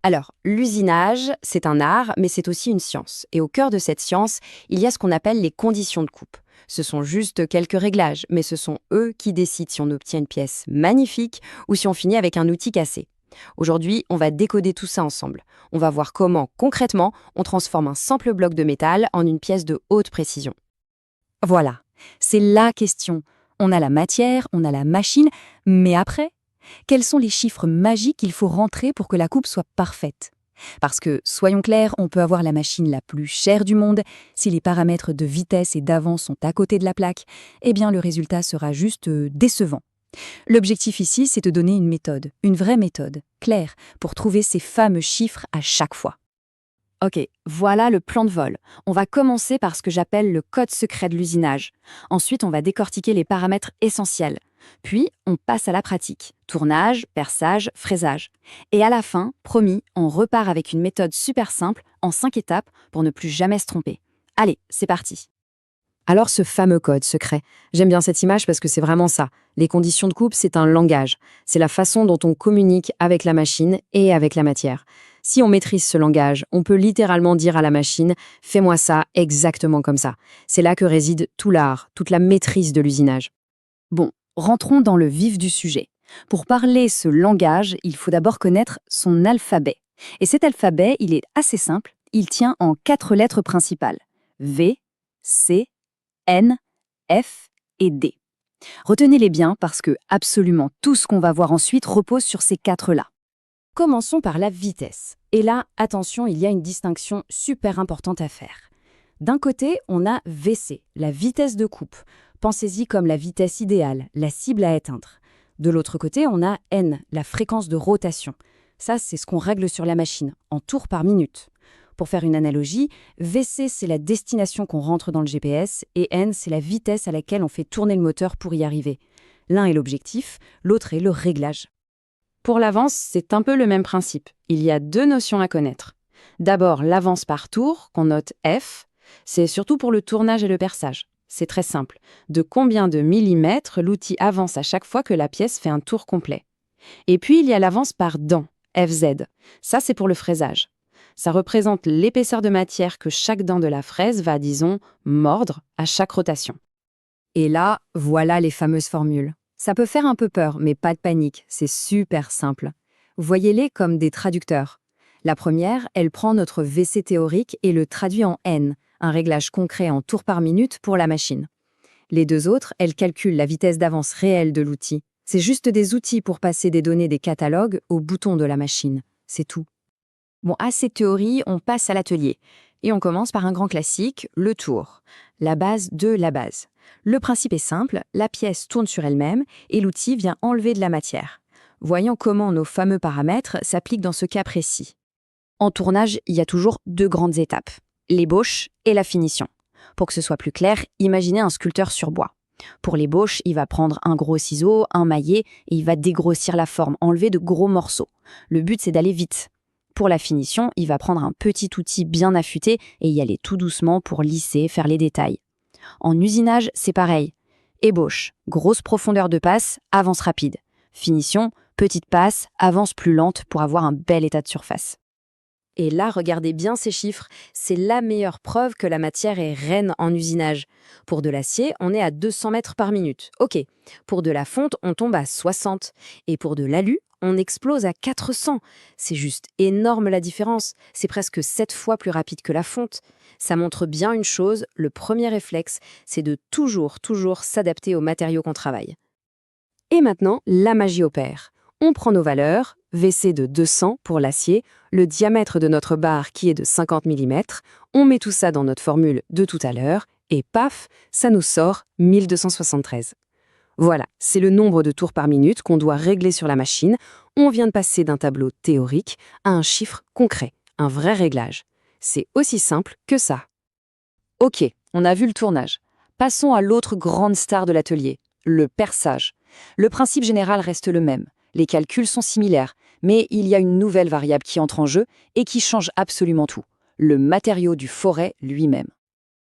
Alors, l'usinage, c'est un art, mais c'est aussi une science. Et au cœur de cette science, il y a ce qu'on appelle les conditions de coupe. Ce sont juste quelques réglages, mais ce sont eux qui décident si on obtient une pièce magnifique ou si on finit avec un outil cassé. Aujourd'hui, on va décoder tout ça ensemble. On va voir comment, concrètement, on transforme un simple bloc de métal en une pièce de haute précision. Voilà, c'est la question. On a la matière, on a la machine, mais après, quels sont les chiffres magiques qu'il faut rentrer pour que la coupe soit parfaite? Parce que, soyons clairs, on peut avoir la machine la plus chère du monde, si les paramètres de vitesse et d'avance sont à côté de la plaque, eh bien le résultat sera juste décevant. L'objectif ici, c'est de donner une méthode, une vraie méthode, claire, pour trouver ces fameux chiffres à chaque fois. Ok, voilà le plan de vol. On va commencer par ce que j'appelle le code secret de l'usinage. Ensuite, on va décortiquer les paramètres essentiels. Puis, on passe à la pratique. Tournage, perçage, fraisage. Et à la fin, promis, on repart avec une méthode super simple, en 5 étapes, pour ne plus jamais se tromper. Allez, c'est parti. Alors ce fameux code secret, j'aime bien cette image parce que c'est vraiment ça. Les conditions de coupe, c'est un langage. C'est la façon dont on communique avec la machine et avec la matière. Si on maîtrise ce langage, on peut littéralement dire à la machine « fais-moi ça exactement comme ça ». C'est là que réside tout l'art, toute la maîtrise de l'usinage. Bon, rentrons dans le vif du sujet. Pour parler ce langage, il faut d'abord connaître son alphabet. Et cet alphabet, il est assez simple, il tient en 4 lettres principales. V, C, N, F et D. Retenez-les bien parce que absolument tout ce qu'on va voir ensuite repose sur ces 4-là. Commençons par la vitesse. Et là, attention, il y a une distinction super importante à faire. D'un côté, on a VC, la vitesse de coupe. Pensez-y comme la vitesse idéale, la cible à éteindre. De l'autre côté, on a N, la fréquence de rotation. Ça, c'est ce qu'on règle sur la machine, en tours par minute. Pour faire une analogie, VC, c'est la destination qu'on rentre dans le GPS et N, c'est la vitesse à laquelle on fait tourner le moteur pour y arriver. L'un est l'objectif, l'autre est le réglage. Pour l'avance, c'est un peu le même principe. Il y a 2 notions à connaître. D'abord, l'avance par tour, qu'on note F. C'est surtout pour le tournage et le perçage. C'est très simple. De combien de millimètres l'outil avance à chaque fois que la pièce fait un tour complet. Et puis, il y a l'avance par dent, FZ. Ça, c'est pour le fraisage. Ça représente l'épaisseur de matière que chaque dent de la fraise va, disons, mordre à chaque rotation. Et là, voilà les fameuses formules. Ça peut faire un peu peur, mais pas de panique, c'est super simple. Voyez-les comme des traducteurs. La première, elle prend notre VC théorique et le traduit en N, un réglage concret en tours par minute pour la machine. Les 2 autres, elles calculent la vitesse d'avance réelle de l'outil. C'est juste des outils pour passer des données des catalogues aux boutons de la machine. C'est tout. Bon, à ces théories, on passe à l'atelier. Et on commence par un grand classique, le tour. La base de la base. Le principe est simple, la pièce tourne sur elle-même et l'outil vient enlever de la matière. Voyons comment nos fameux paramètres s'appliquent dans ce cas précis. En tournage, il y a toujours 2 grandes étapes, l'ébauche et la finition. Pour que ce soit plus clair, imaginez un sculpteur sur bois. Pour l'ébauche, il va prendre un gros ciseau, un maillet, et il va dégrossir la forme, enlever de gros morceaux. Le but, c'est d'aller vite. Pour la finition, il va prendre un petit outil bien affûté et y aller tout doucement pour lisser, faire les détails. En usinage, c'est pareil. Ébauche, grosse profondeur de passe, avance rapide. Finition, petite passe, avance plus lente pour avoir un bel état de surface. Et là, regardez bien ces chiffres, c'est la meilleure preuve que la matière est reine en usinage. Pour de l'acier, on est à 200 mètres par minute. Ok. Pour de la fonte, on tombe à 60. Et pour de l'alu, on explose à 400. C'est juste énorme la différence. C'est presque 7 fois plus rapide que la fonte. Ça montre bien une chose, le premier réflexe, c'est de toujours s'adapter aux matériaux qu'on travaille. Et maintenant, la magie opère. On prend nos valeurs, VC de 200 pour l'acier, le diamètre de notre barre qui est de 50 mm, on met tout ça dans notre formule de tout à l'heure, et paf, ça nous sort 1273. Voilà, c'est le nombre de tours par minute qu'on doit régler sur la machine. On vient de passer d'un tableau théorique à un chiffre concret, un vrai réglage. C'est aussi simple que ça. Ok, on a vu le tournage. Passons à l'autre grande star de l'atelier, le perçage. Le principe général reste le même. Les calculs sont similaires, mais il y a une nouvelle variable qui entre en jeu et qui change absolument tout, le matériau du forêt lui-même.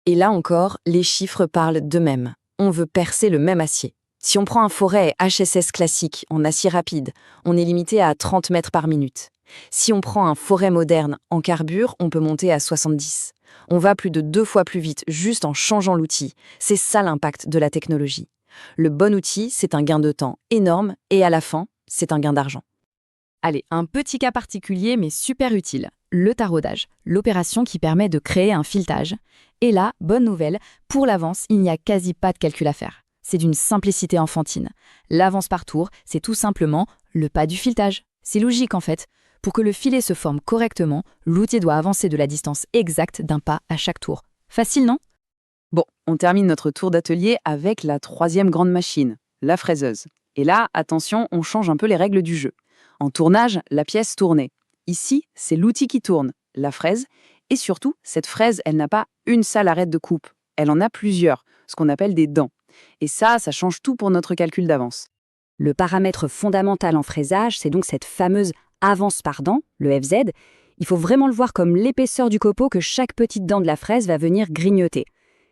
Et là encore, les chiffres parlent d'eux-mêmes. On veut percer le même acier. Si on prend un forêt HSS classique en acier rapide, on est limité à 30 mètres par minute. Si on prend un forêt moderne en carbure, on peut monter à 70. On va plus de 2 fois plus vite juste en changeant l'outil. C'est ça l'impact de la technologie. Le bon outil, c'est un gain de temps énorme et à la fin, c'est un gain d'argent. Allez, un petit cas particulier mais super utile. Le taraudage, l'opération qui permet de créer un filetage. Et là, bonne nouvelle, pour l'avance, il n'y a quasi pas de calcul à faire. C'est d'une simplicité enfantine. L'avance par tour, c'est tout simplement le pas du filetage. C'est logique en fait. Pour que le filet se forme correctement, l'outil doit avancer de la distance exacte d'un pas à chaque tour. Facile, non? Bon, on termine notre tour d'atelier avec la troisième grande machine, la fraiseuse. Et là, attention, on change un peu les règles du jeu. En tournage, la pièce tournait. Ici, c'est l'outil qui tourne, la fraise. Et surtout, cette fraise, elle n'a pas une seule arête de coupe. Elle en a plusieurs, ce qu'on appelle des dents. Et ça change tout pour notre calcul d'avance. Le paramètre fondamental en fraisage, c'est donc cette fameuse avance par dent, le FZ. Il faut vraiment le voir comme l'épaisseur du copeau que chaque petite dent de la fraise va venir grignoter.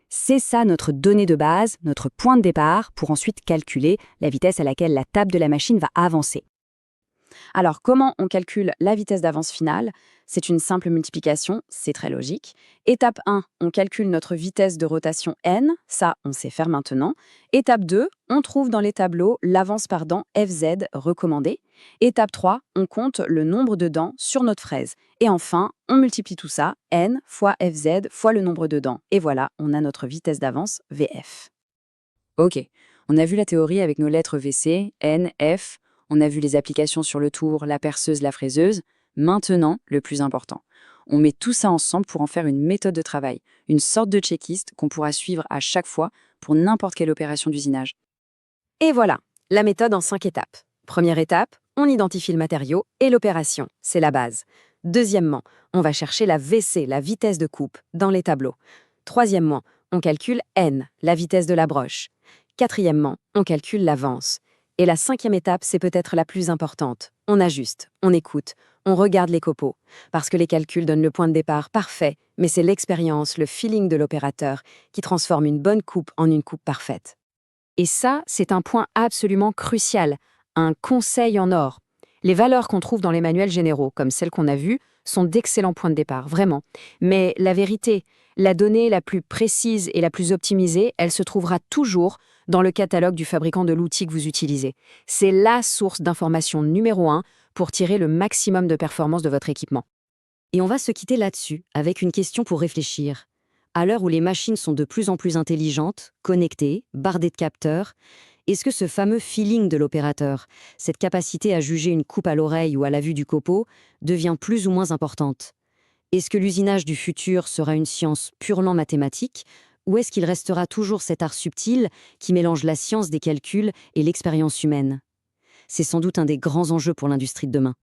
C'est ça notre donnée de base, notre point de départ, pour ensuite calculer la vitesse à laquelle la table de la machine va avancer. Alors, comment on calcule la vitesse d'avance finale? C'est une simple multiplication, c'est très logique. Étape 1, on calcule notre vitesse de rotation n, ça, on sait faire maintenant. Étape 2, on trouve dans les tableaux l'avance par dent FZ recommandée. Étape 3, on compte le nombre de dents sur notre fraise. Et enfin, on multiplie tout ça, n fois FZ fois le nombre de dents. Et voilà, on a notre vitesse d'avance VF. Ok, on a vu la théorie avec nos lettres VC, N, F. On a vu les applications sur le tour, la perceuse, la fraiseuse. Maintenant, le plus important. On met tout ça ensemble pour en faire une méthode de travail, une sorte de checklist qu'on pourra suivre à chaque fois pour n'importe quelle opération d'usinage. Et voilà, la méthode en 5 étapes. Première étape, on identifie le matériau et l'opération, c'est la base. Deuxièmement, on va chercher la VC, la vitesse de coupe, dans les tableaux. Troisièmement, on calcule N, la vitesse de la broche. Quatrièmement, on calcule l'avance. Et la 5e étape, c'est peut-être la plus importante. On ajuste, on écoute, on regarde les copeaux. Parce que les calculs donnent le point de départ parfait, mais c'est l'expérience, le feeling de l'opérateur qui transforme une bonne coupe en une coupe parfaite. Et ça, c'est un point absolument crucial, un conseil en or. Les valeurs qu'on trouve dans les manuels généraux, comme celles qu'on a vues, sont d'excellents points de départ, vraiment. Mais la vérité, la donnée la plus précise et la plus optimisée, elle se trouvera toujours dans le catalogue du fabricant de l'outil que vous utilisez. C'est la source d'information numéro 1 pour tirer le maximum de performance de votre équipement. Et on va se quitter là-dessus avec une question pour réfléchir. À l'heure où les machines sont de plus en plus intelligentes, connectées, bardées de capteurs, est-ce que ce fameux feeling de l'opérateur, cette capacité à juger une coupe à l'oreille ou à la vue du copeau, devient plus ou moins importante? Est-ce que l'usinage du futur sera une science purement mathématique, ou est-ce qu'il restera toujours cet art subtil qui mélange la science des calculs et l'expérience humaine? C'est sans doute un des grands enjeux pour l'industrie de demain.